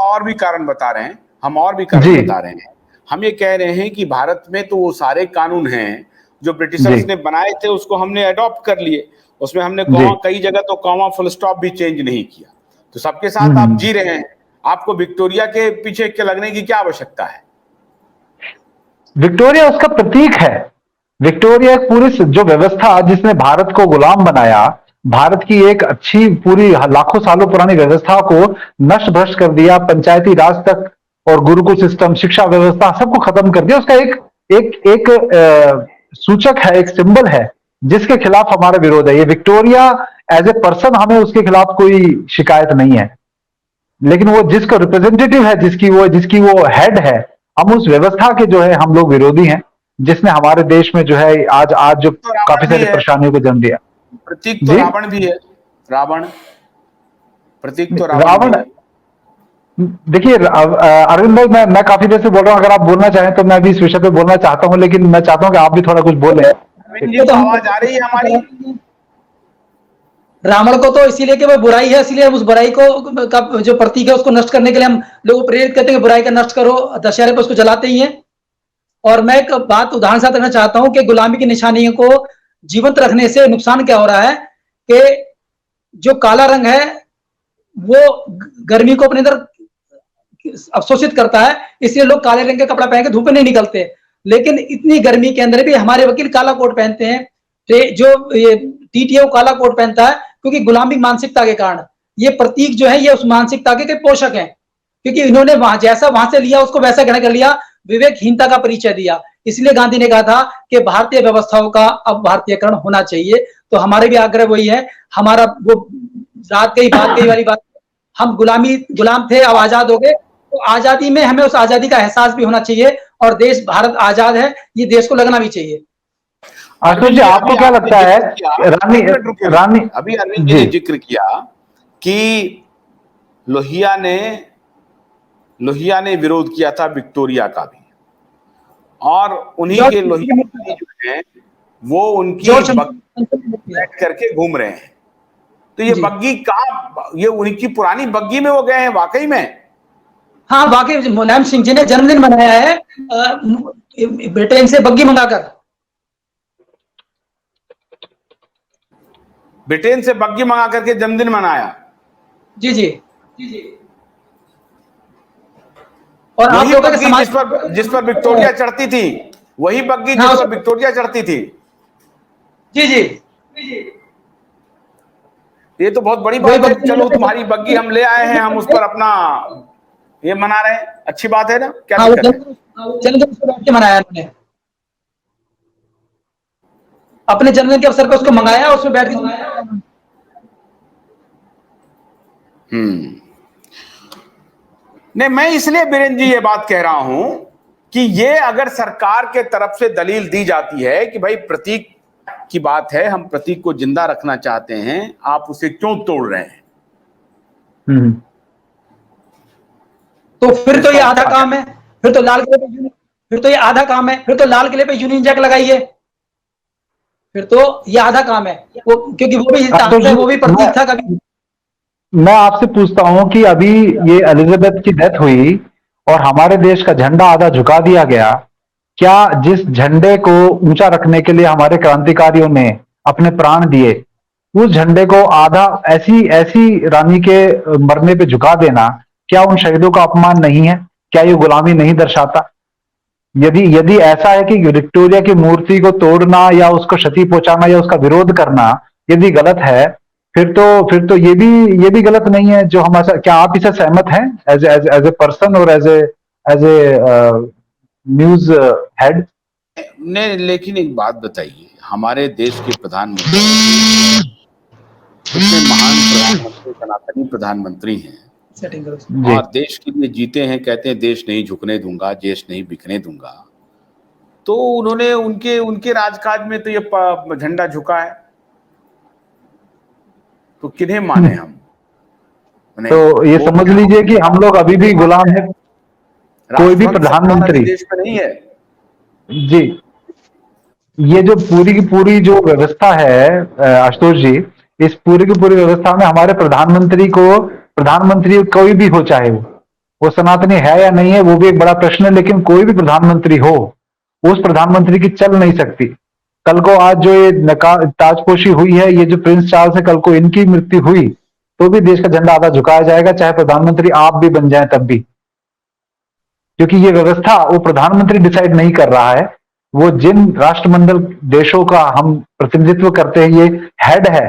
और भी कारण बता रहे हैं, हम और भी कारण बता रहे हैं। हम ये कह रहे हैं कि भारत में तो वो सारे कानून हैं जो ब्रिटिशर्स ने बनाए थे, उसको हमने अडॉप्ट कर लिए। उसमें हमने कई जगह तो कॉमा फुल स्टॉप भी चेंज नहीं किया। तो सबके साथ आप जी रहे हैं, आपको विक्टोरिया के पीछे के लगने की क्या आवश्यकता है? विक्टोरिया उसका प्रतीक है। विक्टोरिया एक पूरी जो व्यवस्था जिसने भारत को गुलाम बनाया, भारत की एक अच्छी पूरी लाखों सालों पुरानी व्यवस्था को नष्ट भ्रष्ट कर दिया, पंचायती राज तक और गुरुकुल सिस्टम, शिक्षा व्यवस्था सबको खत्म कर दिया। उसका एक सूचक है, एक सिंबल है जिसके खिलाफ हमारा विरोध है। ये विक्टोरिया एज ए पर्सन, हमें उसके खिलाफ कोई शिकायत नहीं है, लेकिन वो जिसका रिप्रेजेंटेटिव है, जिसकी वो हेड है, हम उस व्यवस्था के जो है हम लोग विरोधी हैं, जिसने हमारे देश में जो है आज जो काफी सारी परेशानियों को जन्म दिया। प्रतीक तो रावण भी है। रावण प्रतीक तो रावण। देखिए अरविंद भाई, मैं काफी देर से बोल रहा हूँ, अगर आप बोलना चाहें तो मैं भी इस विषय पे बोलना चाहता हूँ, लेकिन मैं चाहता हूँ कि आप भी थोड़ा कुछ बोलें। तो आवाज आ रही है हमारी। रावण को तो इसीलिए कि वो बुराई है, इसलिए उस बुराई को का जो प्रतीक है उसको नष्ट करने के लिए हम लोगों को प्रेरित करते हैं कि बुराई का नष्ट करो, दशहरे पर उसको जलाते ही हैं। और मैं एक बात उदाहरण साथ रखना चाहता हूं कि गुलामी की निशानियों को जीवंत रखने से नुकसान क्या हो रहा है कि जो काला रंग है वो गर्मी को अपने अंदर अवशोषित करता है, इसलिए लोग काले रंग के कपड़ा पहन के धूप में नहीं निकलते। लेकिन इतनी गर्मी के अंदर भी हमारे वकील काला कोट पहनते हैं, जो ये टीटीओ काला कोट पहनता है, क्योंकि गुलामी मानसिकता के कारण। ये प्रतीक जो है ये उस मानसिकता के पोषक हैं, क्योंकि इन्होंने वहां से लिया उसको वैसा ग्रहण कर लिया, विवेकहीनता का परिचय दिया। इसलिए गांधी ने कहा था कि भारतीय व्यवस्थाओं का अब भारतीयकरण होना चाहिए। तो हमारे भी आग्रह वही है, हमारा वो रात गई बात गई वाली बात, हम गुलाम थे, अब आजाद हो गए। तो आजादी में हमें उस आजादी का एहसास भी होना चाहिए, और देश भारत आजाद है, ये देश को लगना भी चाहिए। आशुतोष जी, आपको क्या लगता है? रानी अभी अरविंद जी ने जिक्र किया कि लोहिया ने विरोध किया था विक्टोरिया का भी, और उन्हीं के लोहिया जो है वो उनकी बैठ करके घूम रहे हैं। तो ये बग्गी कहाँ, ये उनकी पुरानी बग्गी में वो गए हैं वाकई में? हाँ वाकई, मुलायम सिंह जी ने जन्मदिन मनाया है ब्रिटेन से बग्गी मंगाकर। ब्रिटेन से बग्गी मंगा करके जन्मदिन मनाया। जी जी जी जी। और आप लोगों के जिस पर विक्टोरिया चढ़ती थी, वही बग्गी जिस पर विक्टोरिया चढ़ती थी। जी जी। ये तो बहुत बड़ी बात है। चलो तुम्हारी बग्गी हम ले आए हैं, हम उस पर अपना ये मना रहे हैं, अच्छी बात है ना? क्या जन्मदिन के मनाया उन्होंने, अपने जन्मदिन के अवसर पर उसको मंगाया, उसमें बैठ के। नहीं, मैं इसलिए बीरेन जी ये बात कह रहा हूं कि ये अगर सरकार के तरफ से दलील दी जाती है कि भाई प्रतीक की बात है, हम प्रतीक को जिंदा रखना चाहते हैं, आप उसे क्यों तोड़ रहे हैं? तो फिर तो ये आधा काम है, फिर तो लाल किले पे, फिर तो ये आधा काम है, फिर तो लाल किले पे यूनियन जैक लगाइए, फिर तो ये आधा काम है वो, क्योंकि वो भी प्रतीक था कभी। मैं आपसे पूछता हूं कि अभी ये एलिजाबेथ की डेथ हुई और हमारे देश का झंडा आधा झुका दिया गया, क्या जिस झंडे को ऊंचा रखने के लिए हमारे क्रांतिकारियों ने अपने प्राण दिए, उस झंडे को आधा ऐसी रानी के मरने पे झुका देना, क्या उन शहीदों का अपमान नहीं है? क्या ये गुलामी नहीं दर्शाता? यदि ऐसा है कि विक्टोरिया की मूर्ति को तोड़ना या उसको क्षति पहुंचाना या उसका विरोध करना यदि गलत है, फिर तो ये भी गलत नहीं है जो हम ऐसा। क्या आप इससे सहमत हैं एज ए पर्सन और एज ए न्यूज हेड? ने लेकिन एक बात बताइए, हमारे देश के प्रधानमंत्री इतने महान प्रधानमंत्री, सनातनी प्रधानमंत्री हैं और देश के लिए जीते हैं, कहते हैं देश नहीं झुकने दूंगा, देश नहीं बिकने दूंगा। तो उन्होंने उनके राजकाज में तो ये झंडा झुका है, तो किन्हें माने हम? तो ये समझ लीजिए कि हम लोग अभी भी गुलाम हैं। कोई भी प्रधानमंत्री देश में नहीं है जी। ये जो पूरी की पूरी जो व्यवस्था है आशुतोष जी, इस पूरी की पूरी व्यवस्था में हमारे प्रधानमंत्री कोई भी हो, चाहे वो वो सनातनी है या नहीं है वो भी एक बड़ा प्रश्न है, लेकिन कोई भी प्रधानमंत्री हो, उस प्रधानमंत्री की चल नहीं सकती। कल को आज जो ये ताजपोशी हुई है, ये जो प्रिंस चार्ल्स है, कल को इनकी मृत्यु हुई तो भी देश का झंडा आधा झुकाया जाएगा, चाहे प्रधानमंत्री आप भी बन जाए तब भी, क्योंकि ये व्यवस्था वो प्रधानमंत्री डिसाइड नहीं कर रहा है, वो जिन राष्ट्रमंडल देशों का हम प्रतिनिधित्व करते हैं, ये हेड है।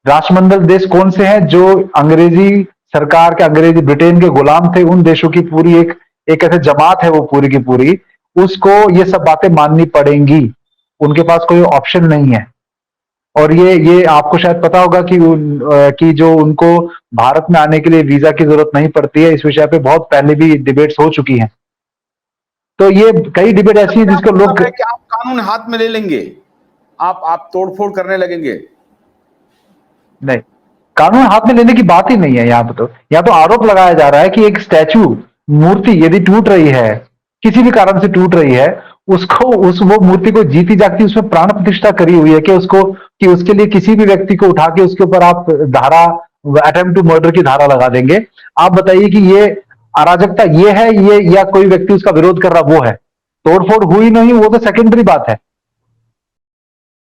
राष्ट्रमंडल देश कौन से हैं? जो अंग्रेजी सरकार के, अंग्रेजी ब्रिटेन के गुलाम थे, उन देशों की पूरी एक ऐसे जमात है वो पूरी की पूरी, उसको ये सब बातें माननी पड़ेंगी, उनके पास कोई ऑप्शन नहीं है। और ये आपको शायद पता होगा कि जो उनको भारत में आने के लिए वीजा की जरूरत नहीं पड़ती है, इस विषय पे बहुत पहले भी डिबेट्स हो चुकी हैं। तो ये कई डिबेट ऐसी है जिसको लोग, क्या आप कानून हाथ में ले लेंगे, आप तोड़फोड़ करने लगेंगे? नहीं, कानून हाथ में लेने की बात ही नहीं है। यहाँ तो आरोप लगाया जा रहा है कि एक स्टैचू, मूर्ति यदि टूट रही है, किसी भी कारण से टूट रही है, वो मूर्ति को जीती जागती उसमें प्राण प्रतिष्ठा करी हुई है कि उसके लिए किसी भी व्यक्ति को उठा के उसके ऊपर आप अटेम्प्ट टू मर्डर की धारा लगा देंगे। आप बताइए कि ये अराजकता ये है, ये या कोई व्यक्ति उसका विरोध कर रहा वो है? तोड़फोड़ हुई नहीं वो तो सेकेंडरी बात है,